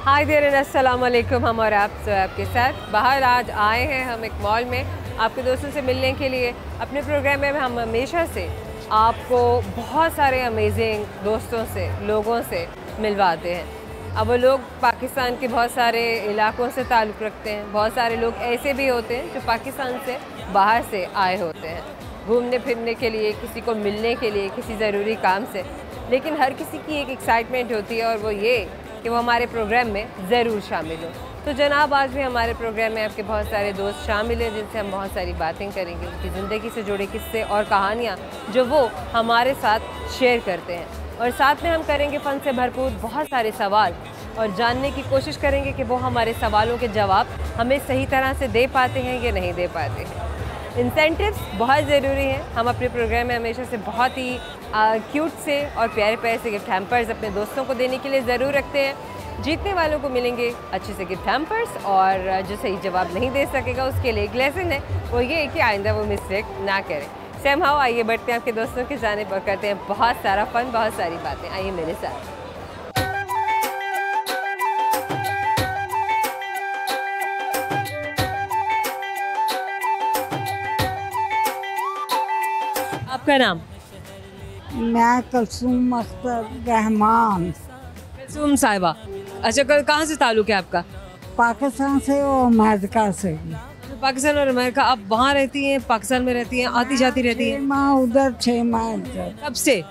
Hi there अस्सलाम वालेकुम। हम और आप आपके साथ बाहर आज आए हैं हम एक मॉल में आपके दोस्तों से मिलने के लिए। अपने प्रोग्राम में हम हमेशा से आपको बहुत सारे अमेजिंग दोस्तों से, लोगों से मिलवाते हैं। अब वो लोग पाकिस्तान के बहुत सारे इलाकों से ताल्लुक़ रखते हैं। बहुत सारे लोग ऐसे भी होते हैं जो पाकिस्तान से बाहर से आए होते हैं घूमने फिरने के लिए, किसी को मिलने के लिए, किसी ज़रूरी काम से। लेकिन हर किसी की एक एक्साइटमेंट होती है और वो ये कि वो हमारे प्रोग्राम में ज़रूर शामिल हो। तो जनाब, आज भी हमारे प्रोग्राम में आपके बहुत सारे दोस्त शामिल हैं जिनसे हम बहुत सारी बातें करेंगे, उनकी ज़िंदगी से जुड़े किस्से और कहानियाँ जो वो हमारे साथ शेयर करते हैं। और साथ में हम करेंगे फ़न से भरपूर बहुत सारे सवाल और जानने की कोशिश करेंगे कि वो हमारे सवालों के जवाब हमें सही तरह से दे पाते हैं या नहीं दे पाते हैं। इंसेंटिव्स बहुत ज़रूरी हैं। हम अपने प्रोग्राम में हमेशा से बहुत ही क्यूट से और प्यारे प्यारे से गिफ्ट हैम्पर्स अपने दोस्तों को देने के लिए ज़रूर रखते हैं। जीतने वालों को मिलेंगे अच्छे से गिफ्ट हैम्पर्स, और जो सही जवाब नहीं दे सकेगा उसके लिए एक लेसन है, वो ये है कि आइंदा वो मिस्टेक ना करें। सैम हाओ, आइए बढ़ते हैं आपके दोस्तों के जाने पर, करते हैं बहुत सारा फ़न, बहुत सारी बातें। आइए मेरे साथ। आपका नाम? मैं कलसूम अख्तर रहमान। कलसूम साहिबा, अच्छा कहाँ से ताल्लुक़ है आपका? पाकिस्तान से और अमेरिका से। पाकिस्तान और अमेरिका। आप वहाँ रहती हैं, पाकिस्तान में रहती हैं, आती जाती रहती हैं? 6 माह उधर 6 माह इधर। कब से?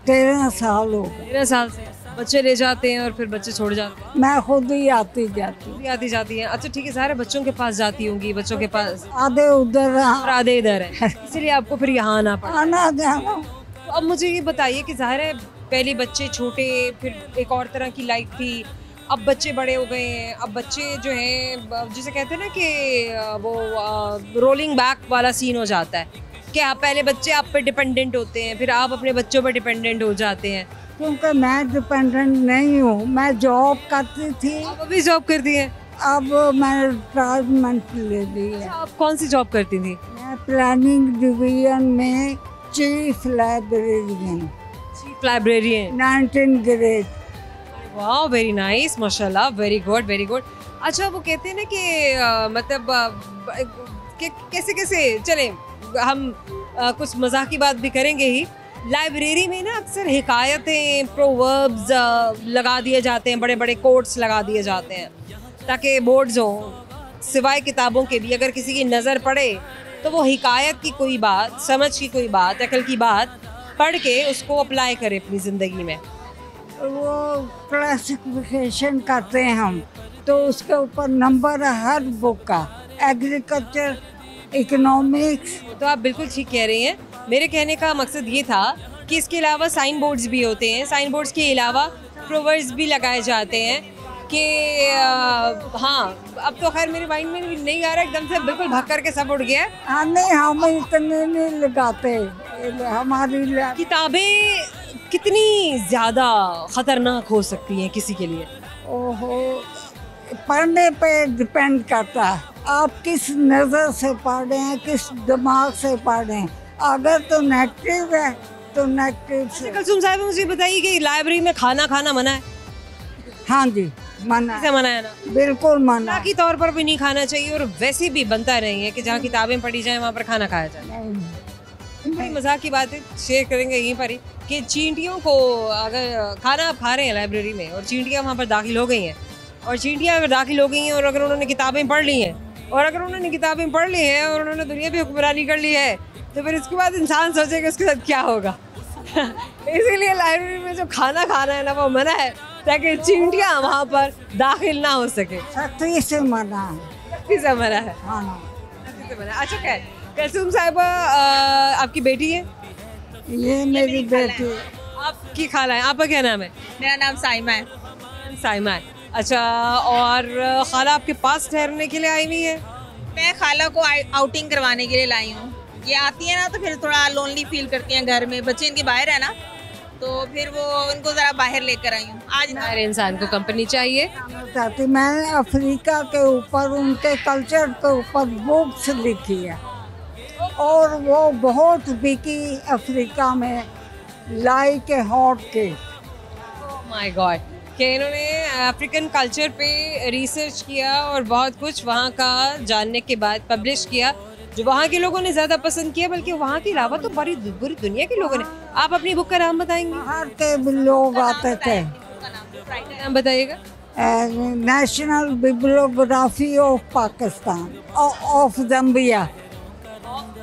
13 साल हो गए। 13 साल से। बच्चे ले जाते हैं और फिर बच्चे छोड़ जाते हैं? मैं खुद ही आती जाती। खुद ही आती जाती हैं। अच्छा ठीक है, सारे बच्चों के पास जाती होंगी, बच्चों के पास आधे उधर और आधे इधर है, इसीलिए आपको फिर यहाँ आना पड़ा। आना जाना। तो अब मुझे ये बताइए कि ज़ाहिर है पहले बच्चे छोटे, फिर एक और तरह की लाइफ थी, अब बच्चे बड़े हो गए हैं। अब बच्चे जो हैं, जिसे कहते हैं ना कि वो रोलिंग बैक वाला सीन हो जाता है कि आप पहले बच्चे आप पे डिपेंडेंट होते हैं, फिर आप अपने बच्चों पर डिपेंडेंट हो जाते हैं। क्योंकि मैं डिपेंडेंट नहीं हूँ, मैं जॉब करती थी। आप अभी जॉब करती हैं? अब मैं रिटायरमेंट ले ली है। आप कौन सी जॉब करती थी? मैं प्लानिंग डिवीजन में chief librarian, chief librarian. 19 grade. वाह, वेरी नाइस, माशाल्लाह, वेरी गुड, वेरी गुड। अच्छा, वो कहते हैं ना कि मतलब कैसे कैसे चले हम कुछ मजाक की बात भी करेंगे ही। लाइब्रेरी में ना अक्सर हिकायतें, प्रोवर्ब्स लगा दिए जाते हैं, बड़े बड़े कोट्स लगा दिए जाते हैं ताकि बोर्ड्स हों। सिवाय किताबों के भी अगर किसी की नज़र पड़े तो वो हिकायत की कोई बात, समझ की कोई बात, अकल की बात पढ़ के उसको अप्लाई करे अपनी ज़िंदगी में। वो क्लासिफिकेशन करते हैं हम, तो उसके ऊपर नंबर है हर बुक का। Agriculture, economics. तो आप बिल्कुल ठीक कह रही हैं। मेरे कहने का मकसद ये था कि इसके अलावा साइन बोर्ड्स भी होते हैं, साइन बोर्ड्स के अलावा प्रोवर्ब्स भी लगाए जाते हैं कि हाँ, अब तो खैर मेरे माइंड में नहीं आ रहा, एकदम से बिल्कुल भाग करके सब उड़ गया है। हाँ नहीं, हम इतने नहीं लगाते। हमारी किताबें कितनी ज़्यादा ख़तरनाक हो सकती हैं किसी के लिए? ओहो, पढ़ने पे डिपेंड करता है, आप किस नज़र से पढ़ रहे हैं, किस दिमाग से पढ़ रहे हैं। अगर तो नेगेटिव है तो नेगेटिव से। कलसूम साहब, मुझे बताइए कि लाइब्रेरी में खाना खाना मना है? हाँ जी, मना है। कैसे मना है? ना, बिल्कुल मना है। की तौर पर भी नहीं खाना चाहिए, और वैसे भी बनता नहीं है कि जहाँ किताबें पढ़ी जाएं वहाँ पर खाना खाया जाए। नहीं, मजाक की बात है, शेयर करेंगे यहीं पर ही कि चींटियों को, अगर खाना आप खा रहे हैं लाइब्रेरी में और चींटियाँ वहाँ पर दाखिल हो गई हैं, और चींटियाँ अगर दाखिल हो गई हैं और अगर उन्होंने किताबें पढ़ ली हैं, और उन्होंने दुनिया भी हुक्मरानी कर ली है, तो फिर इसके बाद इंसान सोचेगा उसके साथ क्या होगा। इसीलिए लाइब्रेरी में जो खाना खाना है ना, वो मना है ताकि चींटियाँ वहाँ पर दाखिल ना हो सके। सख्ती से मना है। सख्ती से मना है। हाँ। सख्ती से मना है। अच्छा, खैर, कलसूम साहिबा आपकी बेटी है? ये मेरी बेटी। आपकी खाला है। आपका क्या नाम है? मेरा नाम साइमा है। साइमा है। अच्छा, और खाला आपके पास ठहरने के लिए आई हुई है? मैं खाला को आउटिंग करवाने के लिए लाई हूँ। ये आती है ना तो फिर थोड़ा लोनली फील करती हैं घर में, बच्चे इनके बाहर है ना, तो फिर वो उनको ज़रा बाहर लेकर आई हूँ आज। हर इंसान को कंपनी चाहिए। चाहती मैंने अफ्रीका के ऊपर, उनके कल्चर के ऊपर बुक्स लिखी है और वो बहुत बिकी अफ्रीका में, like a hot cake. My God, कि इन्होंने अफ्रीकन कल्चर पे रिसर्च किया और बहुत कुछ वहाँ का जानने के बाद पब्लिश किया, जो वहाँ के लोगों ने ज़्यादा पसंद किया, बल्कि वहाँ के अलावा तो पूरी दुनिया के लोगों ने। आप अपनी बुक का नाम बताएंगे? बाहर के भी लोग आते थे। नाम बताइएगा। National bibliography of Pakistan of Zambia,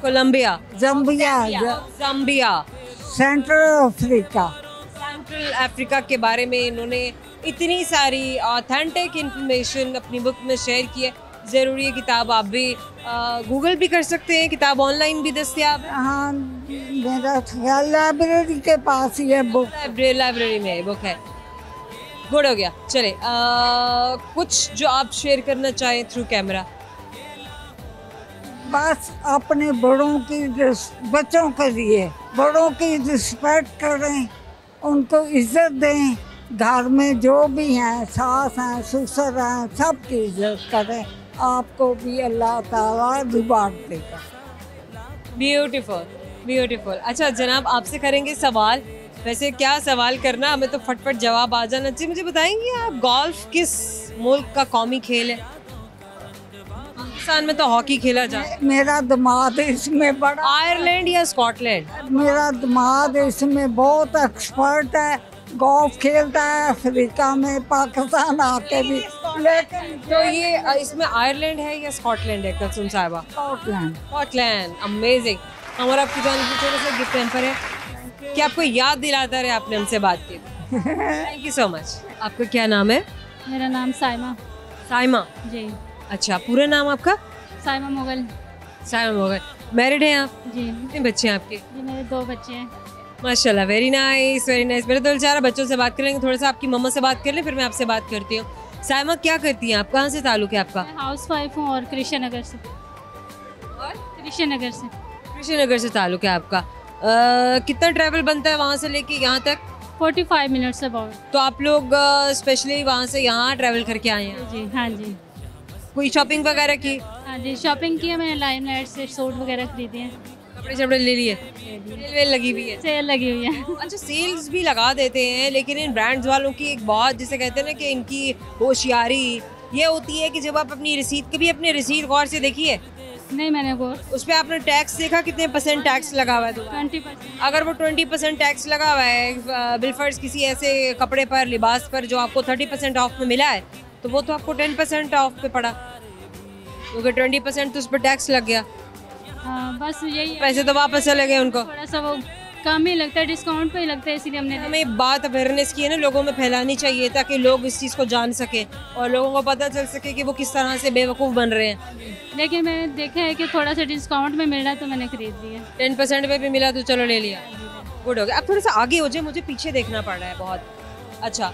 Colombia, Zambia, Central Africa. Central Africa के बारे में इन्होंने इतनी सारी ऑथेंटिक इंफॉर्मेशन अपनी बुक में शेयर की है। ज़रूरी है किताब आप भी गूगल भी कर सकते हैं, किताब ऑनलाइन भी दस्तियाब है। हाँ, मेरा ख्याल लाइब्रेरी के पास ही है बुक। लाइब्रेरी में बुक है। गुड हो गया। चले कुछ जो आप शेयर करना चाहें थ्रू कैमरा। बस अपने बड़ों की बच्चों के लिए बड़ों की रिस्पेक्ट करें, उनको इज्जत दें। घर में जो भी हैं, सास हैं, ससुर हैं, सबकी इज्जत करें। आपको भी अल्लाह ताला रिवार्ड देगा। Beautiful, beautiful. अच्छा जनाब, आपसे करेंगे सवाल। वैसे क्या सवाल करना, हमें तो फटफट जवाब आ जाना चाहिए। मुझे बताएंगे आप गोल्फ किस मुल्क का कौमी खेल है? पाकिस्तान में तो हॉकी खेला जाता है। मेरा दिमाग इसमें बड़ा, आयरलैंड या स्कॉटलैंड? मेरा दिमाग इसमें बहुत एक्सपर्ट है। गोल्फ खेलता है अफ्रीका में, पाकिस्तान आके भी। लेकिन तो ये इसमें आयरलैंड है या स्कॉटलैंड है कुलसुम साहिबा? स्कॉटलैंड। Scotland, amazing. हमारा आपकी जान की छोटा सा गिफ्ट हैम्पर है कि आपको याद दिलाता रहे आपने हमसे बात की। Thank you so much. आपका क्या नाम है? मेरा नाम साइमा। साइमा जी। अच्छा, पूरा नाम आपका? साइमा मुगल। साइमा मुगल। मैरिड हैं आप? जी। कितने बच्चे हैं आपके? जी मेरे 2 बच्चे हैं। माशाल्लाह, वेरी नाइस, वेरी नाइस। मेरे तो चार बच्चों से बात करेंगे, थोड़ा सा आपकी मम्मा से बात कर लें, फिर मैं आपसे बात करती हूँ। साइमा क्या करती हैं आप? कहाँ से ताल्लुक है आपका? मैं हाउस वाइफ हूँ और कृष्ण नगर से। कृष्ण नगर से। कृष्ण नगर से ताल्लुक है आपका। कितना ट्रैवल बनता है वहाँ से लेके यहाँ तक? 45 मिनट्स अबाउट। तो आप लोग स्पेशली वहाँ से यहाँ ट्रैवल करके आए हैं? जी हाँ जी। कोई शॉपिंग वगैरह की? हाँ जी, शॉपिंग की है मैंने। लाइम लाइट से सूट वगैरह खरीदे हैं। कपड़े शपड़े ले लिए? सेल वेल लगी हुई है? सेल लगी हुई है। अच्छा, सेल्स भी लगा देते हैं, लेकिन इन ब्रांड्स वालों की एक बहुत, जिसे कहते हैं ना कि इनकी होशियारी ये होती है कि जब आप अपनी रसीद, कभी अपनी रसीद गौर से देखिए? नहीं, मैंने वो उस पर आपने टैक्स देखा कितने % टैक्स लगा हुआ है? 20%। अगर वो 20% टैक्स लगा हुआ है बिलफर्ज किसी ऐसे कपड़े पर, लिबास पर जो आपको 30% ऑफ में मिला है, तो वो तो आपको 10% ऑफ पे पड़ा, क्योंकि 20% तो उस पर टैक्स लग गया। हाँ, बस यही है। पैसे तो वापस चले गए उनको। थोड़ा सा वो कम ही लगता है, डिस्काउंट पे ही लगता है, इसीलिए हमने। हमें बात अवेयरनेस की है ना, लोगों में फैलानी चाहिए ताकि लोग इस चीज़ को जान सकें और लोगों को पता चल सके कि वो किस तरह से बेवकूफ़ बन रहे हैं। लेकिन मैंने देखा है कि थोड़ा सा डिस्काउंट में मिल रहा है तो मैंने खरीद लिया। 10% पे भी मिला तो चलो ले लिया। गुड हो गया। अब थोड़ा सा आगे हो जाए, मुझे पीछे देखना पड़ रहा है बहुत। अच्छा,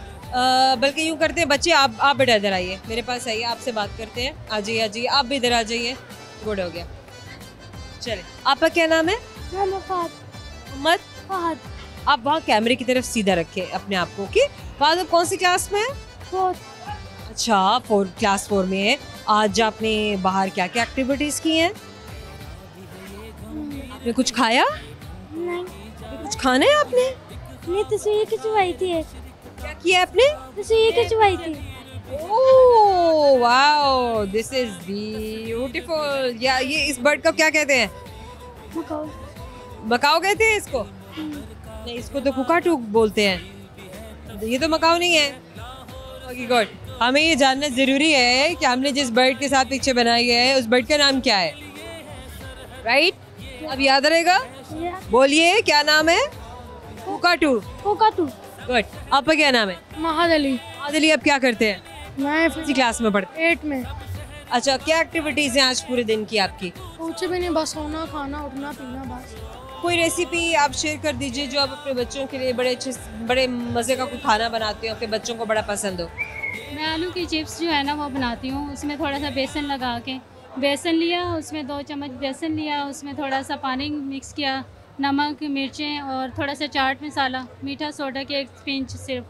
बल्कि यूँ करते हैं बच्चे, आप बेटा इधर आइए, मेरे पास आइए, आपसे बात करते हैं। आ जाइए, आप भी इधर आ जाइए। गुड हो गया। चले, आपका क्या नाम है? मोहम्मद फहद। आप वहाँ कैमरे की तरफ सीधा रखे अपने आप को। कि फहद कौन सी क्लास में है? 4th। अच्छा, क्लास 4 में है। आज आपने बाहर क्या क्या एक्टिविटीज की हैं? आपने कुछ खाया? नहीं। कुछ खाना है आपने? नहीं, तस्वीर खिंचवाई थी। क्या किया आपने? तस्वीर खिंचवाई थी। Oh wow, this is beautiful. या ये इस बर्ड को क्या कहते हैं? मकाऊ। मकाऊ कहते हैं इसको? नहीं, इसको तो कुकाटू बोलते हैं। ये तो मकाऊ नहीं है। Okay good. हमें ये जानना जरूरी है कि हमने जिस बर्ड के साथ पिक्चर बनाई है उस बर्ड का नाम क्या है, राइट? अब याद रहेगा? बोलिए, क्या नाम है? कुकाटू। कोकाटू। गुड। आपका क्या नाम है? महाद अली। महाद अली, आप क्या करते हैं? मैं किसी क्लास में पढ़ते हैं? 8 में। अच्छा, क्या एक्टिविटीज हैं आज पूरे दिन की आपकी? कुछ भी नहीं, बस सोना, खाना, उठना, पीना, बस। कोई रेसिपी आप शेयर कर दीजिए जो आप अपने बच्चों के लिए बड़े मज़े का कोई खाना बनाते हो, अपने बच्चों को बड़ा पसंद हो। मैं आलू की चिप्स जो है ना वो बनाती हूँ। उसमें थोड़ा सा बेसन लगा के, बेसन लिया, उसमें 2 चम्मच बेसन लिया, उसमें थोड़ा सा पानी मिक्स किया, नमक, मिर्चें और थोड़ा सा चाट मसाला, मीठा सोडा के 1 पिंच सिर्फ,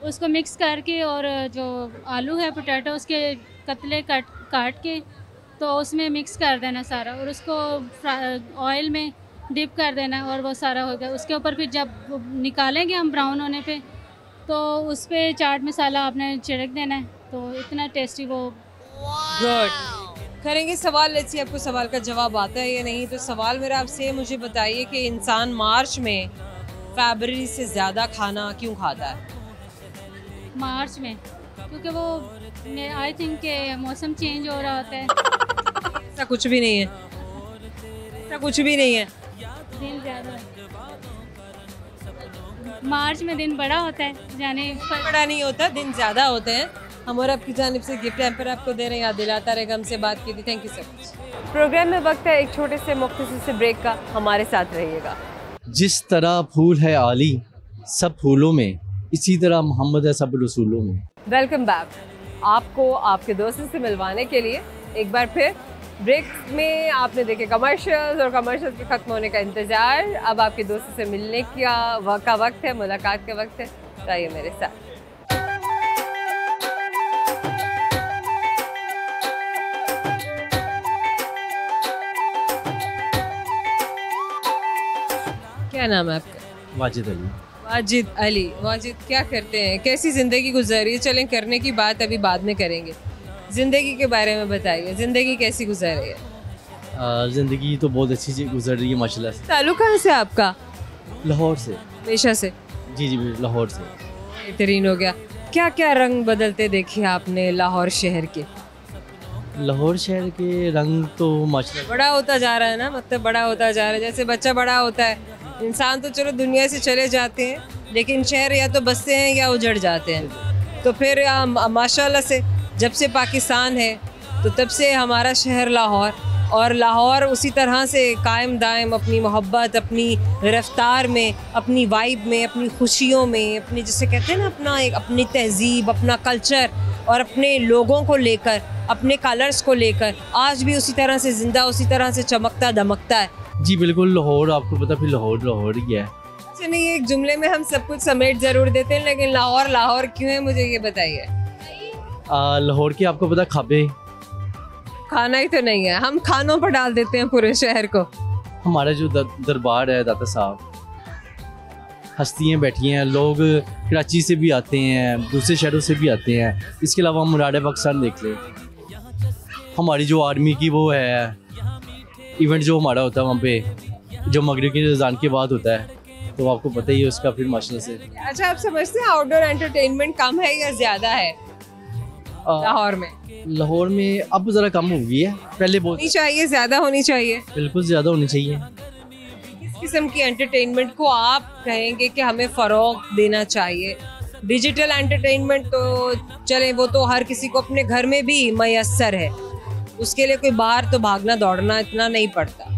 उसको मिक्स करके, और जो आलू है पोटैटो उसके कतले काट के तो उसमें मिक्स कर देना सारा, और उसको ऑयल में डिप कर देना, और वो सारा हो गया। उसके ऊपर फिर जब निकालेंगे हम ब्राउन होने पे, तो उस पर चाट मसाला आपने छिड़क देना है, तो इतना टेस्टी वो। गुड, करेंगे सवाल। लेट्स सी आपको सवाल का जवाब आता है या नहीं। तो सवाल मेरा आपसे, मुझे बताइए कि इंसान मार्च में फरवरी से ज़्यादा खाना क्यों खाता है? मार्च में क्योंकि वो आई थिंक के मौसम चेंज हो रहा होता है। ऐसा कुछ भी नहीं है, ऐसा कुछ भी नहीं है। दिन ज़्यादा मार्च में दिन बड़ा होता है, यानी बड़ा नहीं होता, दिन ज़्यादा होते हैं। हम और आपकी जानिब से गिफ्ट हैम्पर आपको दे रहे हैं। याद दिलाता रहेगा, हमसे बात की थी। Thank you so much. Programme में वक्त है एक छोटे से मुख्तसर से ब्रेक का, हमारे साथ रहिएगा। जिस तरह फूल है आली सब फूलों में, इसी तरह मोहम्मद है सब रसूलों में। Welcome back. आपको आपके दोस्तों से मिलवाने के लिए एक बार फिर ब्रेक में आपने देखे कमर्शियल्स और कमर्शियल्स के ख़त्म होने का इंतज़ार। अब आपके दोस्तों से मिलने का वक्त है, मुलाकात का वक्त है। तो आइए मेरे साथ। क्या नाम है आपका? वाजिद अली। वाजिद अली। वाजिद, क्या करते हैं, कैसी ज़िंदगी गुजरी? चलें, करने की बात अभी बाद में करेंगे। ज़िंदगी के बारे में बताइए, ज़िंदगी कैसी गुजर रही है? ज़िंदगी तो बहुत अच्छी से गुजर रही है माशाल्लाह से। ताल्लुक कहाँ से आपका? लाहौर से। पेशा से? जी जी लाहौर से। बेहतरीन हो गया। क्या क्या रंग बदलते देखे आपने लाहौर शहर के? लाहौर शहर के रंग तो माशाल्लाह बड़ा होता जा रहा है ना, मतलब बड़ा होता जा रहा है। जैसे बच्चा बड़ा होता है, इंसान तो चलो दुनिया से चले जाते हैं, लेकिन शहर या तो बसते हैं या उजड़ जाते हैं। तो फिर माशाल्लाह से जब से पाकिस्तान है तो तब से हमारा शहर लाहौर, और लाहौर उसी तरह से कायम दायम अपनी मोहब्बत, अपनी रफ्तार में, अपनी वाइब में, अपनी खुशियों में, अपनी जिसे कहते हैं ना अपना एक अपनी तहजीब, अपना कल्चर और अपने लोगों को लेकर, अपने कलर्स को लेकर आज भी उसी तरह से ज़िंदा, उसी तरह से चमकता दमकता है। जी बिल्कुल। लाहौर आपको पता, फिर लाहौर लाहौर ही है। अच्छा, नहीं एक जुमले में हम सब कुछ समेट ज़रूर देते हैं, लेकिन लाहौर लाहौर क्यों है, मुझे ये बताइए। लाहौर के आपको पता खाबे, खाना ही तो नहीं है, हम खानों पर डाल देते हैं पूरे शहर को। हमारा जो दरबार है दाता साहब, हस्तियाँ बैठी हैं, लोग कराची से भी आते हैं, दूसरे शहरों से भी आते हैं। इसके अलावा हम मुराद पाकिस्तान देख लें, हमारी जो आर्मी की वो है इवेंट जो हमारा होता है वहाँ पे, जो मगरिब की रज़ान के बाद होता है, तो आपको पता ही है उसका फिर माशाल्लाह से। अच्छा, आप समझते हैं आउटडोर एंटरटेनमेंट कम है या ज़्यादा है लाहौर में? लाहौर में अब ज़रा कम हो गई है, पहले बहुत। होनी चाहिए, ज़्यादा होनी चाहिए। बिल्कुल ज़्यादा होनी चाहिए। किस किस्म की एंटरटेनमेंट को आप कहेंगे कि हमें फ़रोग देना चाहिए? डिजिटल एंटरटेनमेंट तो चले, वो तो हर किसी को अपने घर में भी मैसर है, उसके लिए कोई बाहर तो भागना दौड़ना इतना नहीं पड़ता।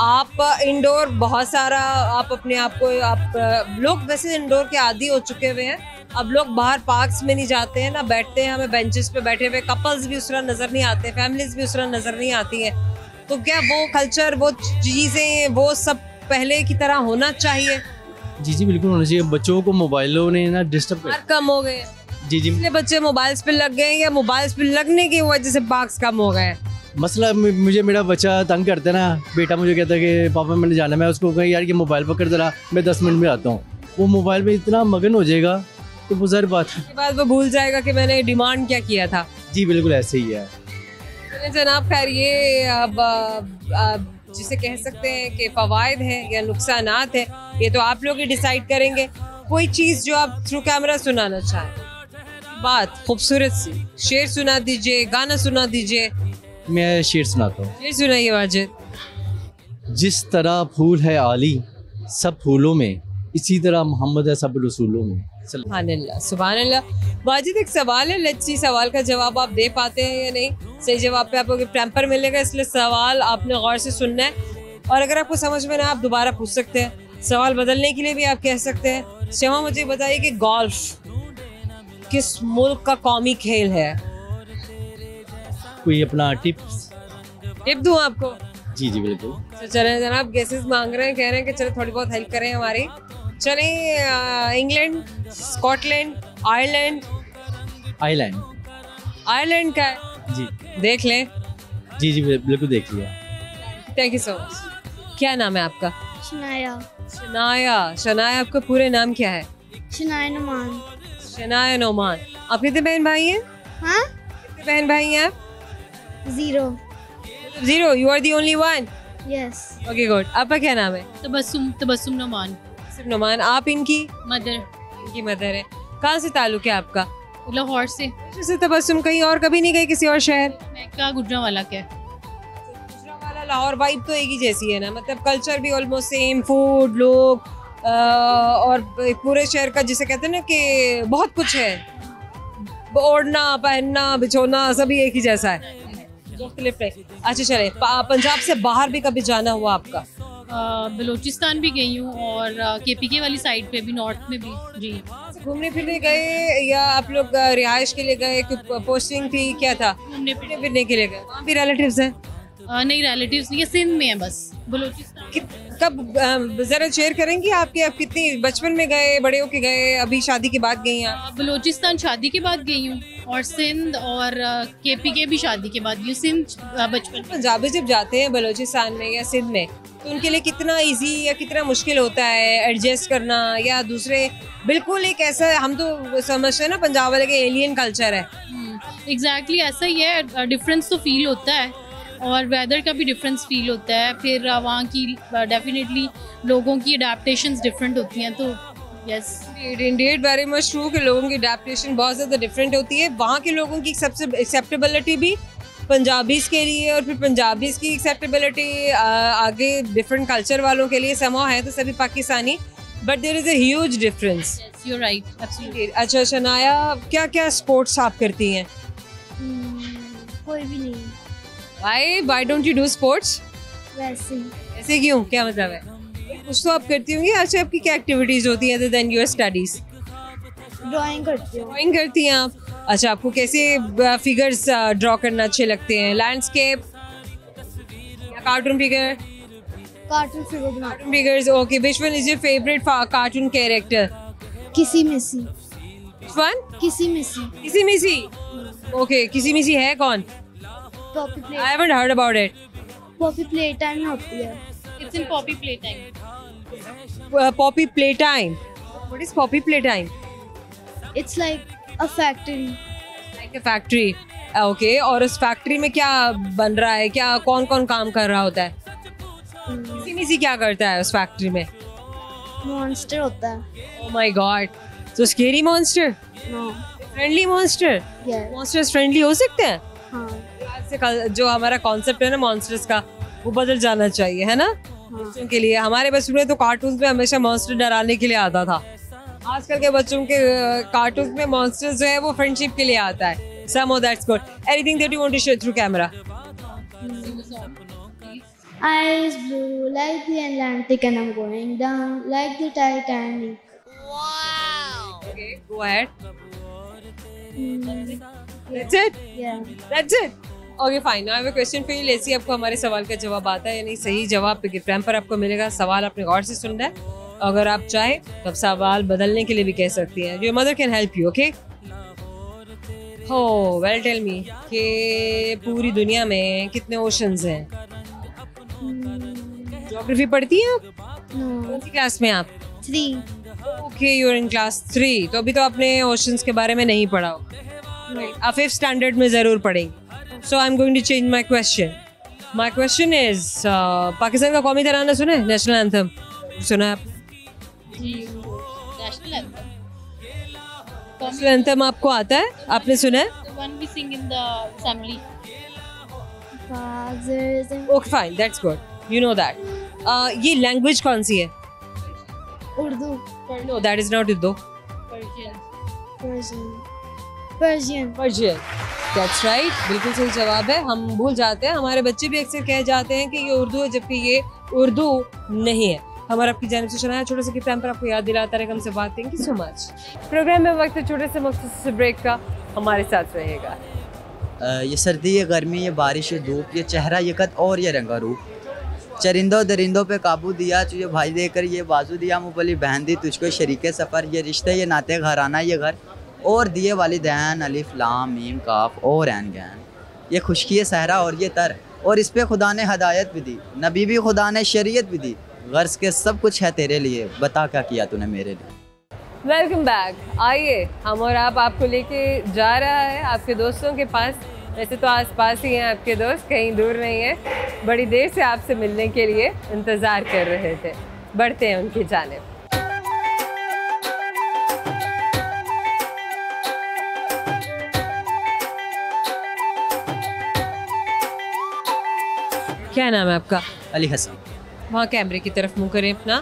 आप इंडोर बहुत सारा, आप अपने आप को, आप लोग वैसे इंडोर के आदी हो चुके हुए हैं। अब लोग बाहर पार्क्स में नहीं जाते हैं ना, बैठते हैं, हमें बेंचेस पे बैठे हुए कपल्स भी उस तरह नज़र नहीं आते, फैमिलीज भी उस तरह नज़र नहीं आती हैं। तो क्या वो कल्चर, वो चीज़ें, वो सब पहले की तरह होना चाहिए? जी जी बिल्कुल होना चाहिए। बच्चों को मोबाइलों ने ना डिस्टर्ब कर, कम हो गए। जी जी। इसलिए बच्चे मोबाइल्स पे लग गए या मोबाइल्स पे लगने की वजह से पार्क्स कम हो गए? मसला मुझे मेरा बच्चा तंग करता है ना, बेटा मुझे कहता है कि पापा मैंने जाना, मैं उसको कहीं यार ये मोबाइल पकड़ जरा, मैं 10 मिनट में आता हूँ। वो मोबाइल में इतना मगन हो जाएगा तो वो ज़ाहिर बात है उसके बाद वो भूल जाएगा कि मैंने डिमांड क्या किया था। जी बिल्कुल ऐसे ही है। तो जनाब खैर, ये अब जिसे कह सकते हैं कि फ़वाइद हैं या नुकसानात हैं, ये तो आप लोग ही डिसाइड करेंगे। कोई चीज़ जो आप थ्रू कैमरा सुनाना चाहें, बात खूबसूरत सी शेर सुना दीजिए, गाना सुना दीजिए। मैं शेर सुनाता हूँ। शेर सुनाइए वाजिद। जिस तरह फूल है आली सब फूलों में, इसी तरह मोहम्मद है सब रसूलों में। सुभानअल्लाह, सुभानअल्लाह। वाजिद, एक सवाल है, लेट्स सी सवाल का जवाब आप दे पाते हैं या नहीं। सही जवाब पे आपको गिफ्ट हैम्पर मिलेगा, इसलिए सवाल आपने गौर से सुनना है, और अगर आपको समझ में ना आप दोबारा पूछ सकते हैं। सवाल बदलने के लिए भी आप कह सकते हैं। शमा, मुझे बताइए कि गोल्फ किस मुल्क का कौमी खेल है? कोई अपना टिप्स टिप दूं आपको? जी जी बिल्कुल। तो चलें जनाब, गेसेस मांग रहे हैं, कह रहे हैं कि चलो थोड़ी बहुत हेल्प करें हमारी। चलें, England, Scotland, Ireland. Island. Ireland का है जी। देख लें। जी जी बिल्कुल देख लिया। Thank you so much. क्या नाम है आपका? शनाया। शनाया। शनाया, आपका पूरे नाम क्या है? शनाया नुमान। शनाया नोमान। आप कितने बहन भाई हैं? हाँ, कितने बहन भाई हैं आप? 0। 0, you are the only one. Yes. Okay, good. आपका क्या नाम है? तबस्सुम नुमान। सिर्फ नुमान। आप इनकी मदर। मदर है। कहाँ से ताल्लुक है आपका? लाहौर से। जैसे तबस्सुम कहीं और कभी नहीं गए किसी और शहर? मैं क्या गुजरांवाला क्या? गुजरांवाला लाहौर वाइब तो एक ही जैसी है ना, मतलब कल्चर भी ऑलमोस्ट सेम, फूड, लोग और पूरे शहर का जिसे कहते हैं ना कि बहुत कुछ है, ओढ़ना पहनना बिछोना सभी एक ही जैसा है, मुख्तलिफ है। अच्छा चले, पंजाब से बाहर भी कभी जाना हुआ आपका? बलूचिस्तान भी गई हूँ और KPK वाली साइड पे भी, नॉर्थ में भी। जी। घूमने फिरने गए या आप लोग रिहाइश के लिए गए, पोस्टिंग थी, क्या था? घूमने फिरने के लिए गए। वहाँ भी रिलेटिव्स हैं? नहीं, रिलेटिव्स नहीं है, सिंध में है बस, बलूचिस्तान। कब जरा शेयर करेंगी आपके, आप कितनी बचपन में गए, बड़े होके गए, अभी शादी के बाद गई हैं? बलूचिस्तान शादी के बाद गई हूँ और सिंध और KPK भी शादी के बाद गई हूँ। सिंध बचपन। पंजाबी जब जाते हैं बलूचिस्तान में या सिंध में तो उनके लिए कितना इजी या कितना मुश्किल होता है एडजस्ट करना, या दूसरे बिल्कुल एक ऐसा, हम तो समझते हैं ना पंजाब वाले के एलियन कल्चर है। एग्जैक्टली ऐसा ही है, डिफरेंस तो फील होता है और वेदर का भी डिफरेंस फील होता है, फिर वहाँ की डेफिनेटली लोगों की अडेप्टेशंस डिफरेंट होती हैं, तो यस इंडियड वेरी मच ट्रू कि लोगों की अडेप्टेशन बहुत ज़्यादा डिफरेंट होती है। वहाँ के लोगों की सबसे एक्सेप्टेबिलिटी भी पंजाबीज़ के लिए और फिर पंजाबीज़ की एक्सेप्टेबिलिटी आगे डिफरेंट कल्चर वालों के लिए समो है तो सभी Pakistani, but there is a huge difference. You are right, absolutely. अच्छा शनाया, क्या क्या स्पोर्ट्स आप करती हैं? कोई भी नहीं, Why don't you do sports? वैसे ही। ऐसे क्यों, क्या मतलब है? कुछ तो आप करती होंगी। अच्छा, आपकी क्या एक्टिविटीज होती हैं देन योर स्टडीज? ड्राइंग करती हूँ। ड्राइंग करती हैं आप? अच्छा, आपको कैसे फिगर्स ड्रॉ करना अच्छे लगते हैं? लैंडस्केप या कार्टून फिगर? कार्टून फिगर बना। Cartoon figures, okay. Which one is your favourite cartoon character? किसी में से। Which one? किसी में से। किसी मिसी। ओके, किसी मिसी है कौन? Poppy play. I haven't heard about it. Poppy play time होती है। It's in Poppy play time. Poppy playtime. What is poppy playtime? It's like a factory. Like a factory. Okay, और उस फैक्ट्री में क्या बन रहा है, क्या कौन कौन काम कर रहा होता है? किसी मिसी क्या करता है उस फैक्ट्री में? मॉन्स्टर होता है। Oh my God. So scary monster? No. Friendly monster? Yes. Monsters friendly हो सकते हैं? हाँ। आज से कल जो हमारा कॉन्सेप्ट है ना मॉन्स्टर्स का, वो बदल जाना चाहिए, है ना? बच्चों के लिए हमारे बचपन में तो कार्टून्स में हमेशा मॉन्स्टर डराने के लिए आता था। आजकल के बच्चों के कार्टून्स में मॉन्स्टर्स जो है वो फ्रेंडशिप के लिए आता है। Somehow that's good. Anything that you want to share through camera? Eyes blue like the Atlantic and I'm going down like the Titanic. Okay, go ahead. That's it? Yeah. That's it? Okay, fine. Now I have a question for you. Let's see आपको हमारे सवाल का जवाब आता है या नहीं। सही जवाब पे गिफ्ट रैंपर आपको मिलेगा। सवाल आपने गौर से सुनना है। अगर आप चाहें तो आप सवाल बदलने के लिए भी कह सकती हैं। Your mother can help you, okay? Oh, well, tell me कि पूरी दुनिया में कितने ओशंस हैं? ज्योग्राफी पढ़ती हैं आप? No. कौन सी क्लास में आप? 3. Okay, you are in class 3, तो अभी तो आपने ओशंस के बारे में नहीं पढ़ा हो। आप 5th स्टैंडर्ड में ज़रूर पढ़ेंगे। So I am going to change my question. My question is, Pakistan का कौमी तराना सुना है? नेशनल एंथम सुना है आप? जी, नेशनल एंथम। नेशनल एंथम आपको आता है? आपने सुना है? The one we sing in the assembly. Okay fine, that's good, you know that. ये लैंग्वेज कौन सी है? Urdu. No, that is not Urdu. Persian. Persian. Persian, that's right, बिल्कुल सही जवाब है। हम भूल जाते हैं, हमारे बच्चे भी अक्सर कह जाते हैं कि ये उर्दू है जबकि ये उर्दू नहीं है। हमारा आपकी जानिब से सुना है छोटे से गिफ्ट पर आपको याद दिलाता रहेगा। हमसे बात, thank you so much. Programme में वक्त है छोटे से मुख्तसर ब्रेक का, हमारे साथ रहेगा। ये सर्दी, ये गर्मी, ये बारिश, ये धूप, ये चेहरा, ये कद और ये रंगा रूप, चरिंदों दरिंदों पे काबू दिया तुझे भाई देकर, ये बाजू दिया मुबली बहन दी तुझको शरीके सफ़र, ये रिश्ते, ये नाते घराना, ये घर और दिए वालिदैन, अलिफ लाम मीम काफ और ऐन गैन, ये खुशकी सहरा और ये तर, और इस पे खुदा ने हदायत भी दी, नबी भी खुदा ने शरीयत भी दी, गर्ज के सब कुछ है तेरे लिए, बता क्या किया तूने मेरे लिए। Welcome back. आइए हम और आप आपको लेके जा रहा है आपके दोस्तों के पास। वैसे तो आसपास ही हैं आपके दोस्त, कहीं दूर नहीं है। बड़ी देर से आपसे मिलने के लिए इंतज़ार कर रहे थे। बढ़ते हैं उनकी जानिब। क्या नाम है आपका? अली हसन। वहाँ कैमरे की तरफ मुँह करें अपना।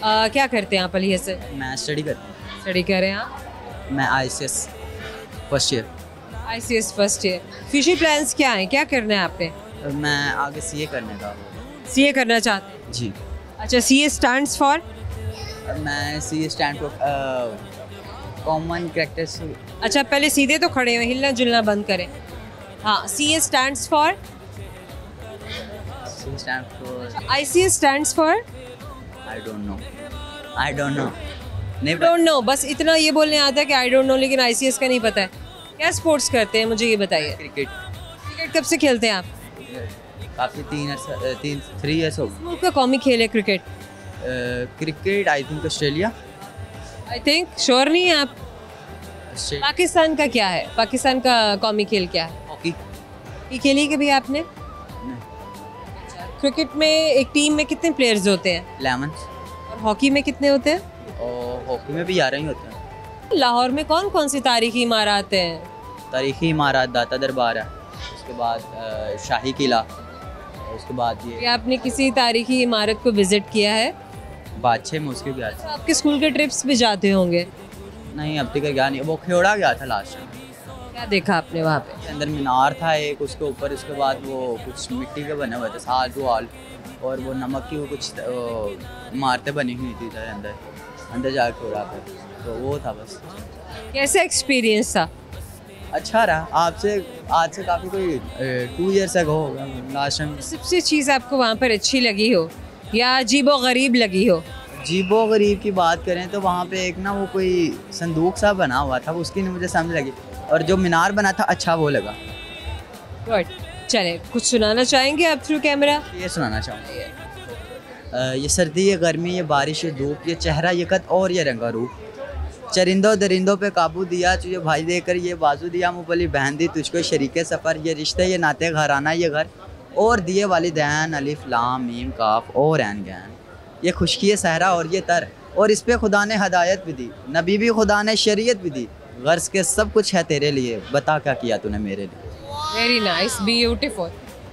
क्या करते हैं आप अली हसन? मैं स्टडी करता हूँ। स्टडी कर रहे हैं आप? मैं ICS first year. ICS first year. Future plans क्या हैं, क्या करना है आपने? मैं आगे CA करने का। CA करना चाहते हैं? जी। अच्छा, CA स्टैंड्स फॉर? मैं CA stand for common characters. अच्छा, पहले सीधे तो खड़े हो, हिलना जुलना बंद करें। हाँ, CA stands for? Stand for ICS stands for? I don't know नहीं डोंट नो, बस इतना ये बोलने आता है कि आई डोंट नो, लेकिन ICS का नहीं पता है। क्या स्पोर्ट्स करते हैं, मुझे ये बताइए। क्रिकेट कब से खेलते हैं आप? काफ़ी 3 ईयर्स हो गए। मुल्क का कौमी खेल है cricket? Cricket I think Australia. I think sure नहीं है आप? पाकिस्तान का क्या है? पाकिस्तान का कौमी खेल क्या है? हॉकी। ये खेली कभी आपने? क्रिकेट में एक टीम में कितने प्लेयर्स होते हैं? 11। और हॉकी में कितने होते हैं? और हॉकी में भी 11 ही होते हैं। लाहौर में कौन कौन सी तारीखी इमारतें हैं? तारीखी इमारत दाता दरबार है, उसके बाद शाही किला, उसके बाद ये आपने किसी तारीखी इमारत को विजिट किया है? बादशाह में उसके गया था। आपके स्कूल के ट्रिप्स भी जाते होंगे? नहीं, अब तक गया नहीं। वो खेड़ा गया था लास्ट टाइम। क्या देखा आपने वहाँ पे? अंदर मीनार था एक, उसके ऊपर उसके बाद वो कुछ मिट्टी के बने हुए थे साल वाल, और वो नमक की वो कुछ इमारतें बनी हुई थी अंदर जाके खेड़ा पे, तो वो था बस। कैसा एक्सपीरियंस था? अच्छा रहा। आज से काफ़ी कोई 2 ईयर्स तक होगा लास्ट टाइम। सबसे चीज़ आपको वहाँ पर अच्छी लगी हो या अजीबो गरीब लगी हो? अजीबो गरीब की बात करें तो वहाँ पे एक ना वो कोई संदूक सा बना हुआ था, उसकी नहीं मुझे समझ लगी, और जो मीनार बना था अच्छा वो लगा। गुड। चले, कुछ सुनाना चाहेंगे आप थ्रू कैमरा? ये सुनाना चाहूँगा। ये सर्दी, ये गर्मी, ये बारिश, ये धूप, ये चेहरा, ये कद और ये रंगा रूप, चरिंदों दरिंदों पे काबू दिया तुझे भाई देकर, ये बाजू दिया मुबली बहन दी तुझको शरीके सफ़र, ये रिश्ते, ये नाते घराना, ये घर और दिए वालिदैन, अलिफ लाम मीम काफ और ऐन गैन, ये खुशकी सहरा और ये तर, और इस पे खुदा ने हदायत भी दी, नबी भी खुदा ने शरीयत भी दी, गर्ज के सब कुछ है तेरे लिए, बता क्या किया तूने मेरे लिए। Very nice, beautiful.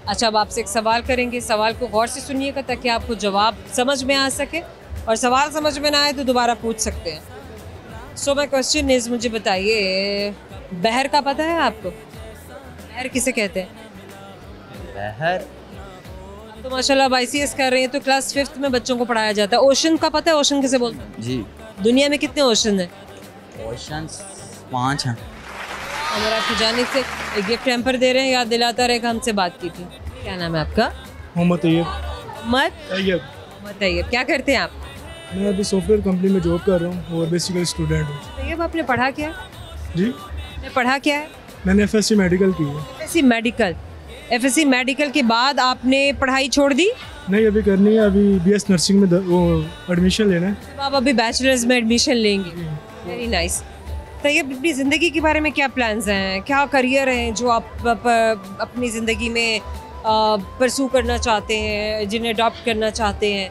अच्छा, अब आपसे एक सवाल करेंगे, सवाल को गौर से सुनिएगा ताकि आपको जवाब समझ में आ सके, और सवाल समझ में ना आए तो दोबारा पूछ सकते हैं। सो माय क्वेश्चन इज, मुझे बताइए बहर का पता है आपको? बहर किसे कहते हैं? बहर तो माशाल्लाह ICS कर रहे हैं तो क्लास 5th में बच्चों को पढ़ाया जाता है। ओशन का पता है? ओशन किसे बोलते हैं? जी। दुनिया में कितने ओशन हैं? ओशन 5 हैं। अगर आपकी जानिब से एक गिफ्ट हैम्पर दे रहे हैं, याद दिलाता रहेगा हमसे बात की थी। क्या नाम है आपका? मोहम्मद तैयब। मोहम्मद तैयब। क्या करते हैं आप? मैं अभी सॉफ्टवेयर कंपनी में जॉब कर रहा हूँ और बेसिकली स्टूडेंट हूँ। तैयब, आपने पढ़ा क्या है? जी, आपने पढ़ा क्या है? मैंने FSC मेडिकल की है। FSC मेडिकल के बाद आपने पढ़ाई छोड़ दी? नहीं, अभी करनी है। अभी BS नर्सिंग में वो एडमिशन लेना है। आप अभी बैचलर्स में एडमिशन लेंगे। Very nice. तैयब, अपनी ज़िंदगी के बारे में क्या प्लान्स हैं, क्या करियर हैं जो आप अपनी ज़िंदगी में परसू करना चाहते हैं, जिन्हें अडॉप्ट करना चाहते हैं?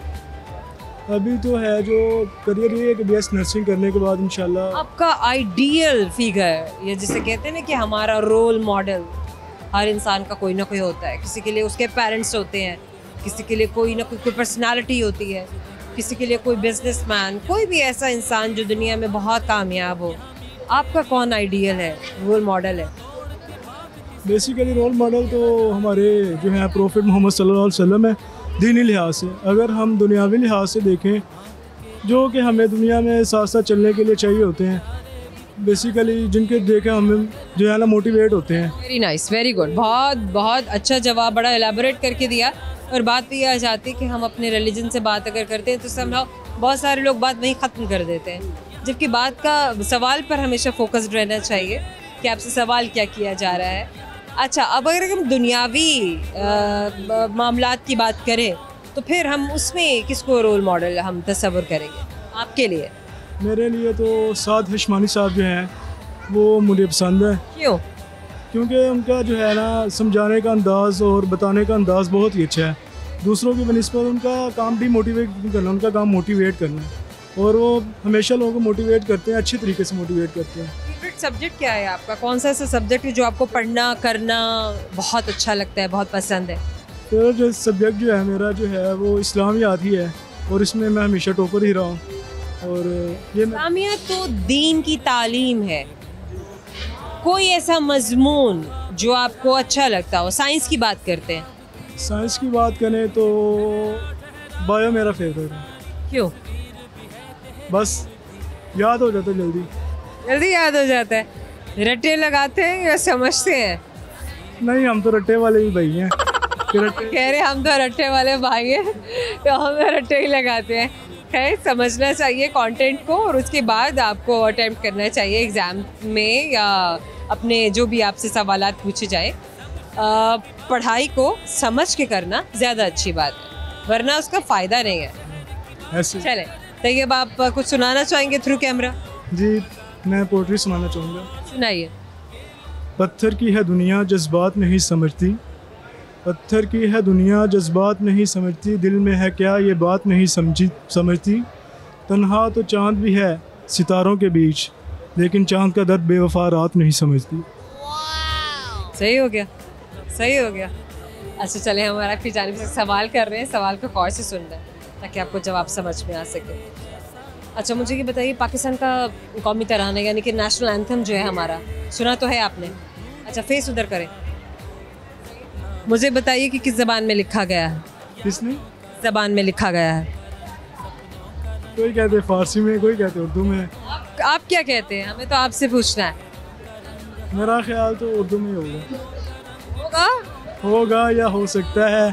अभी तो है जो करियर ये है कि BS नर्सिंग करने के बाद इंशाल्लाह। आपका आइडियल फिगर, ये जिसे कहते हैं ना कि हमारा रोल मॉडल, हर इंसान का कोई ना कोई होता है। किसी के लिए उसके पेरेंट्स होते हैं, किसी के लिए कोई ना कोई पर्सनालिटी होती है, किसी के लिए कोई बिजनेसमैन, कोई भी ऐसा इंसान जो दुनिया में बहुत कामयाब हो। आपका कौन आइडियल है, रोल मॉडल है? बेसिकली रोल मॉडल तो हमारे जो है प्रॉफिट मोहम्मद सल्लल्लाहु अलैहि वसल्लम है। दीनी लिहाज से अगर हम दुनियावी लिहाज से देखें, जो कि हमें दुनिया में साथ साथ चलने के लिए चाहिए होते हैं, बेसिकली जिनके देखे हम जो है ना मोटिवेट होते हैं। Very nice, very good. बहुत बहुत अच्छा जवाब, बड़ा एलाबोरेट करके दिया। और बात भी आ जाती है कि हम अपने रिलीजन से बात अगर करते हैं तो समझाओ बहुत सारे लोग बात वहीं ख़त्म कर देते हैं, जबकि बात का सवाल पर हमेशा फोकस्ड रहना चाहिए कि आपसे सवाल क्या किया जा रहा है। अच्छा, अब अगर हम दुनियावी मामलात की बात करें तो फिर हम उसमें किसको रोल मॉडल हम तस्वर करेंगे आपके लिए? मेरे लिए तो साद हशमानी साहब जो हैं वो मुझे पसंद है। क्यों? क्योंकि उनका जो है ना समझाने का अंदाज़ और बताने का अंदाज़ बहुत ही अच्छा है। दूसरों की बनिस्बत उनका काम डिमोटिवेट नहीं करना, उनका काम मोटिवेट करना है, और वो हमेशा लोगों को मोटिवेट करते हैं, अच्छी तरीके से मोटिवेट करते हैं। फेवरेट सब्जेक्ट क्या है आपका? कौन सा ऐसा सब्जेक्ट है जो आपको पढ़ना करना बहुत अच्छा लगता है, बहुत पसंद है? तो जो सब्जेक्ट जो है मेरा जो है वो इस्लामियात ही है, और इसमें मैं हमेशा टॉपर ही रहा हूँ। और ये इस्लामियत तो दीन की तालीम है। कोई ऐसा मजमून जो आपको अच्छा लगता हो? साइंस की बात करते हैं। साइंस की बात करें तो बायो मेरा फेवरेट है। क्यों? बस याद हो जाता है जल्दी। जल्दी याद हो जाता है? रट्टे लगाते हैं या समझते हैं? नहीं, हम तो रट्टे वाले ही भाई हैं। कह रहे हम तो रट्टे वाले भाई हैं, तो हम तो रट्टे ही लगाते हैं। खैर, समझना चाहिए कंटेंट को, और उसके बाद आपको अटेम्प्ट करना चाहिए एग्ज़ाम में या अपने जो भी आपसे सवालात पूछे जाए। पढ़ाई को समझ के करना ज़्यादा अच्छी बात है, वरना उसका फ़ायदा नहीं है। ऐसे चले, तैयब आप कुछ सुनाना चाहेंगे थ्रू कैमरा? जी, मैं पोइट्री सुनाना चाहूँगा। सुनाइए। पत्थर की है दुनिया जज्बात नहीं समझती, पत्थर की है दुनिया जज्बात नहीं समझती, दिल में है क्या ये बात नहीं समझती। तन्हा तो चाँद भी है सितारों के बीच, लेकिन चाँद का दर्द बेवफा रात नहीं समझती। सही हो गया, सही हो गया। अच्छा, चले, हमारा आपकी जानिब से सवाल कर रहे हैं, सवाल को गौर से सुनना है ताकि आपको जवाब समझ में आ सके। अच्छा, मुझे ये बताइए, पाकिस्तान का कौमी तराना यानी कि नेशनल एंथम जो है हमारा, सुना तो है आपने? अच्छा, फेस उधर करें। मुझे बताइए कि किस ज़बान में लिखा गया है? किसने? ज़बान में लिखा गया है। कोई कहते फ़ारसी में, कोई कहते उर्दू में। आप क्या कहते हैं? हमें तो आपसे पूछना है। मेरा ख्याल तो उर्दू में होगा। होगा? होगा या हो सकता है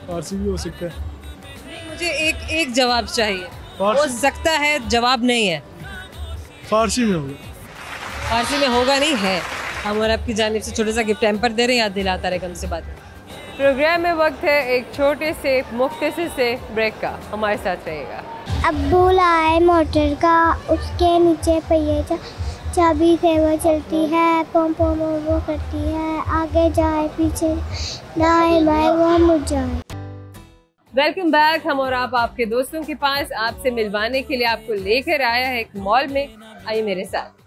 फ़ारसी भी हो सकता है। मुझे एक जवाब चाहिए। हो फ़ारसी सकता है जवाब नहीं है, फ़ारसी में होगा। फारसी में होगा नहीं है। हम और आपकी जानिब से छोटा सा गिफ्ट हैम्पर दे रहे हैं, याद दिलाता रहे कम से बात। प्रोग्राम में वक्त है एक छोटे से मुख्तसर से ब्रेक का, हमारे साथ रहेगा। अब्बू लाए मोटर का, उसके नीचे पहिए चाबी से वो चलती है, पोम पोम वो करती है, आगे जाए पीछे दाएं बाएं वो मुड़ जाए। Welcome back. हम और आप आपके दोस्तों के पास आपसे मिलवाने के लिए आपको लेकर आया है एक मॉल में। आइए मेरे साथ।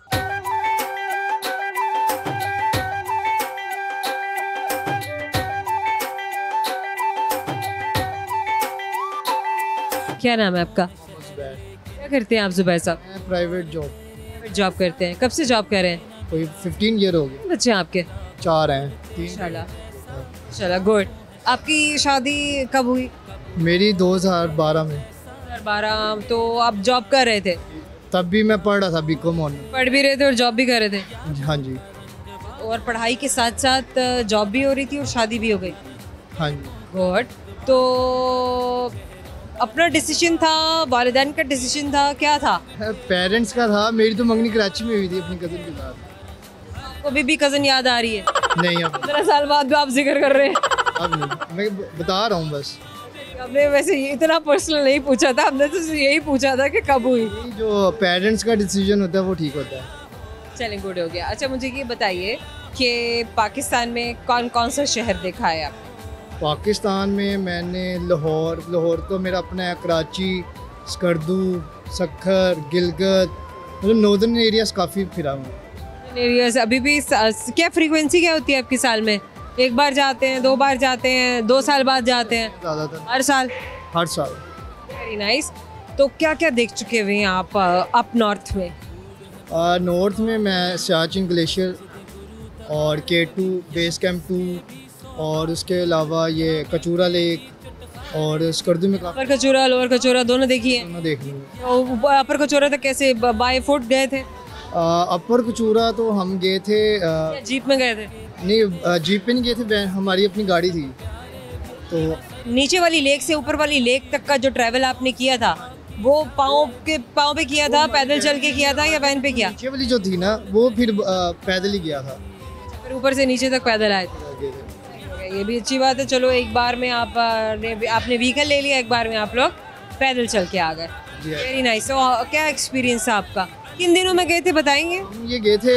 क्या नाम है आपका? क्या करते हैं आप जुबैर साहब? प्राइवेट जॉब करते हैं। कब से जॉब कर रहे हैं? कोई 15 ईयर हो गए। बच्चे हैं आपके? 4 हैं। 3। चला, गुड। आपकी शादी कब हुई? मेरी 2012 में। 2012। तो आप जॉब कर रहे थे? तब भी मैं पढ़ रहा था बीकॉम ऑनर। पढ़ भी रहे थे और जॉब भी कर रहे थे? हाँ जी। और पढ़ाई के साथ साथ जॉब भी हो रही थी और शादी भी हो गई? हाँ जी। गुड। तो अपना डिसीजन था, वालिदैन का डिसीजन था, क्या था? पेरेंट्स का था। मेरी तो मंगनी कराची में हुई थी अपनी कज़न के साथ। अभी भी कज़न याद आ रही है? नहीं, अब 15 साल बाद भी आप जिक्र कर रहे हैं। अब नहीं, मैं बता रहा हूँ बस। हमने वैसे इतना पर्सनल नहीं पूछा था, हमने तो यही पूछा था कि कब हुई। जो पेरेंट्स का डिसीजन होता है वो ठीक होता है। चलें, गुड हो गया। अच्छा, मुझे ये बताइए कि पाकिस्तान में कौन कौन सा शहर देखा है आप? पाकिस्तान में मैंने लाहौर तो मेरा अपना है, कराची, स्कर्दू, सखर, गिलगित, मतलब नॉर्दर्न एरियाज काफ़ी फिरा हूँ। एरियाज अभी भी क्या फ्रीक्वेंसी क्या होती है आपकी साल में? एक बार जाते हैं, 2 बार जाते हैं, 2 साल बाद जाते हैं? ज़्यादातर हर साल? हर साल। Very nice. तो क्या क्या देख चुके हुए हैं आप अप नॉर्थ में? नॉर्थ में मैं सियाचिन ग्लेशियर और K2 बेस कैंप 2 और उसके अलावा ये कचूरा लेक और स्कर्दू में अपर कचूरा लोअर कचूरा दोनों देखी है? देख लूँ। तो अपर कचूरा तक कैसे बाय फुट गए थे? अपर कचूरा तो हम गए थे जीप में गए थे? नहीं, जीप पे नहीं गए थे, हमारी अपनी गाड़ी थी। तो नीचे वाली लेक से ऊपर वाली लेक तक का जो ट्रैवल आपने किया था वो पाँव पे किया था, पैदल चल के किया था या वैन पे किया? नीचे वाली जो थी ना वो फिर पैदल ही गया था। फिर ऊपर से नीचे तक पैदल आए थे? ये भी अच्छी बात है। चलो, एक बार में आपने व्हीकल ले लिया, एक बार में आप लोग पैदल चल के आ गए। Very nice. तो क्या एक्सपीरियंस था आपका? किन दिनों में गए थे बताएंगे? ये गए थे,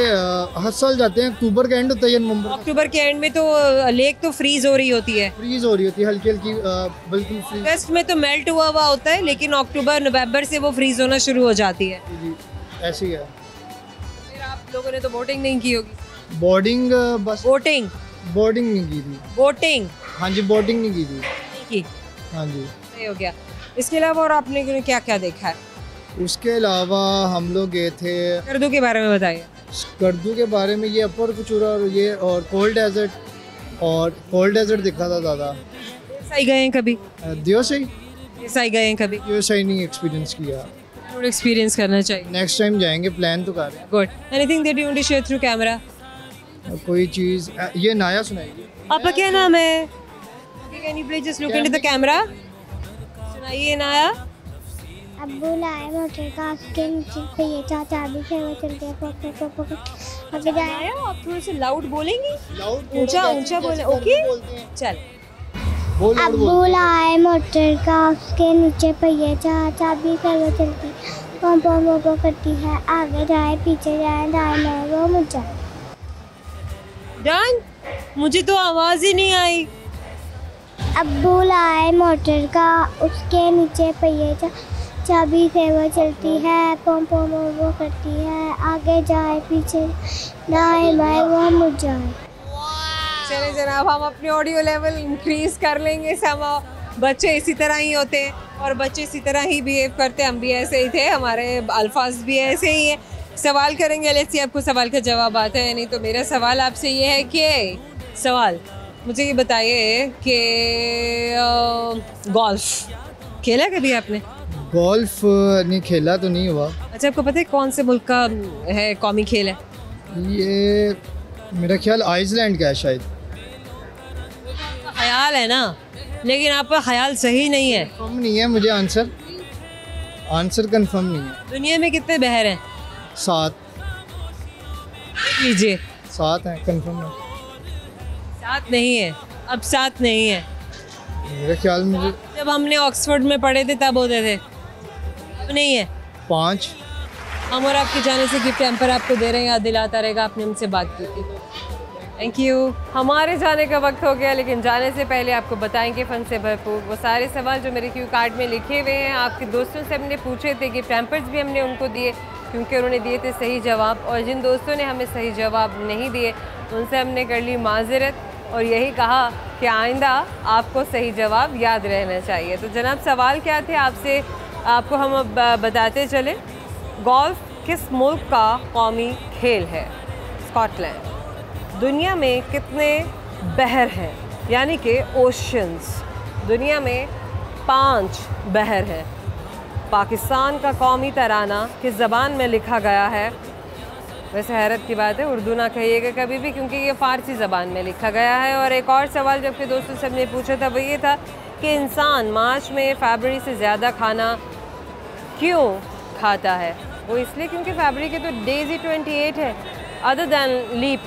हर साल जाते हैं, अक्टूबर का एंड होता है या नवंबर। अक्टूबर के एंड में तो लेक तो फ्रीज हो रही होती है। फ्रीज हो रही होती है, हल्की हल्की, बिल्कुल फ्रीज। अगस्त में तो मेल्ट हुआ हुआ होता है, लेकिन अक्टूबर नवंबर से वो फ्रीज होना शुरू हो जाती है। जी ऐसी है। फिर आप लोगों ने तो बोटिंग नहीं की होगी? बोर्डिंग बस। बोटिंग नहीं की थी। बोटिंग? हाँ जी, बोटिंग नहीं की थी। की? हाँ जी। सही हो गया। इसके अलावा और आपने क्या क्या देखा है? उसके अलावा हम लोग गए थे, स्कर्दू के बारे में बताइए। स्कर्दू के बारे में, ये अपर कचूरा और ये और कोल्ड डेजर्ट दिखा था ज़्यादा। सही गए हैं कभी? दियो सही सही गए हैं कभी? दियो सही नहीं एक्सपीरियंस किया। थोड़ा एक्सपीरियंस करना चाहिए। नेक्स्ट टाइम जाएंगे, प्लान तो कर रहे हैं। Good. Anything that you want to share through camera? कोई चीज़, ये नाया सुनाइए। आपका क्या नाम है? Can you please just look into the camera? सुनाइए नाया। अब्बू लाए मोटर का, उसके नीचे पे ये चाचा भी थे, वो चल गया पकड़ आगे जाए। आप थोड़ा सा लाउड बोलेंगी? लाउड ऊंचा बोले। ओके चल। अब्बू लाए मोटर का, उसके नीचे पहिए चाचा भी थे, वो चलती पम पम वो करती है, आगे जाए पीछे जाए, दाएं बाएं वो मुझे। डन। मुझे तो आवाज ही नहीं आई। अब्बू लाए मोटर का, उसके नीचे पहिए चाबी से वो चलती है, पम पम वो करती है, आगे जाए पीछे दाएं बाएं वो मुझ जाए। चले जनाब, हम अपने ऑडियो लेवल इंक्रीज कर लेंगे। समाओ बच्चे इसी तरह ही होते हैं और बच्चे इसी तरह ही बिहेव करते हैं। हम भी ऐसे ही थे, हमारे अल्फाज भी ऐसे ही हैं। सवाल करेंगे, लेट्स सी आपको सवाल का जवाब आता है नहीं। तो मेरा सवाल आपसे ये है कि मुझे ये बताइए कि गोल्फ खेला कभी आपने? गोल्फ नहीं खेला तो नहीं हुआ। अच्छा, आपको पता है कौन से मुल्क का है कौमी खेल है? ये मेरा ख्याल आइसलैंड का है शायद। ख्याल है ना, लेकिन आपका ख्याल सही नहीं है। कंफर्म नहीं है मुझे, आंसर कंफर्म नहीं है। दुनिया में कितने बहर हैं? 7 लीजिए। 7 हैं, कंफर्म है। 7 नहीं है, अब 7 नहीं है। मेरे ख्याल में जब हमने ऑक्सफोर्ड में पढ़े थे तब होते थे, अब नहीं है। 5। हम और आपके जाने से गिफ्ट हैम्पर आपको दे रहे हैं, याद दिलाता रहेगा आपने हमसे बात की थी। Thank you. हमारे जाने का वक्त हो गया, लेकिन जाने से पहले आपको बताएंगे फ़न से भरपूर वो सारे सवाल जो मेरे क्यू कार्ड में लिखे हुए हैं। आपके दोस्तों से हमने पूछे थे, गिफ्ट हैम्पर्स भी हमने उनको दिए क्योंकि उन्होंने दिए थे सही जवाब, और जिन दोस्तों ने हमें सही जवाब नहीं दिए उनसे हमने कर ली माजरत और यही कहा कि आइंदा आपको सही जवाब याद रहना चाहिए। तो जनाब, सवाल क्या थे आपसे, आपको हम अब बताते चले। गोल्फ किस मुल्क का कौमी खेल है? स्कॉटलैंड। दुनिया में कितने बहर हैं, यानी कि ओशंस? दुनिया में 5 बहर हैं। पाकिस्तान का कौमी तराना किस ज़बान में लिखा गया है? वैसे हैरत की बात है, उर्दू ना कहिएगा कभी भी क्योंकि ये फ़ारसी ज़बान में लिखा गया है। और एक और सवाल जब के दोस्तों से हमने पूछा था वो ये था कि इंसान मार्च में फरवरी से ज़्यादा खाना क्यों खाता है? वो इसलिए क्योंकि फरवरी के तो डेज़ ही 28 है, अदर दैन लीप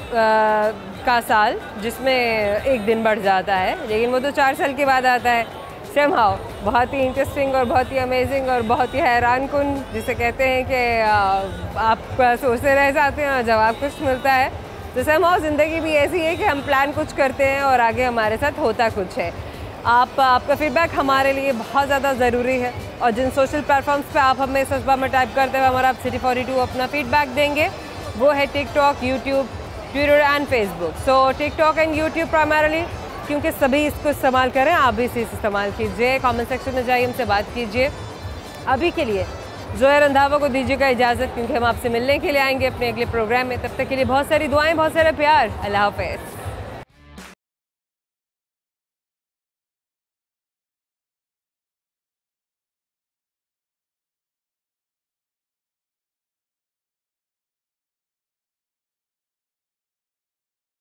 का साल जिसमें एक दिन बढ़ जाता है, लेकिन वो तो 4 साल के बाद आता है। समहाउ बहुत ही इंटरेस्टिंग और बहुत ही अमेजिंग और बहुत ही हैरान कुन, जिसे कहते हैं कि आप सोचते रह जाते हैं और जवाब कुछ मिलता है। तो समहाउ ज़िंदगी भी ऐसी है कि हम प्लान कुछ करते हैं और आगे हमारे साथ होता कुछ है। आपका फीडबैक हमारे लिए बहुत ज़्यादा ज़रूरी है और जिन सोशल प्लेटफॉर्म्स पे आप हमें सर्च बार में टाइप करते हुए हमारा आप City42 अपना फीडबैक देंगे, वो है TikTok, YouTube, Twitter and Facebook. So TikTok and YouTube primarily, क्योंकि सभी इसको इस्तेमाल करें, आप भी इसे इस्तेमाल कीजिए। कमेंट सेक्शन में जाइए, हमसे बात कीजिए। अभी के लिए ज़ोहर रंधावा को दीजिएगा इजाज़त, क्योंकि हम आपसे मिलने के लिए आएंगे अपने अगले प्रोग्राम में। तब तक के लिए बहुत सारी दुआएं, बहुत सारा प्यार। अल्लाह हाफ़िज़।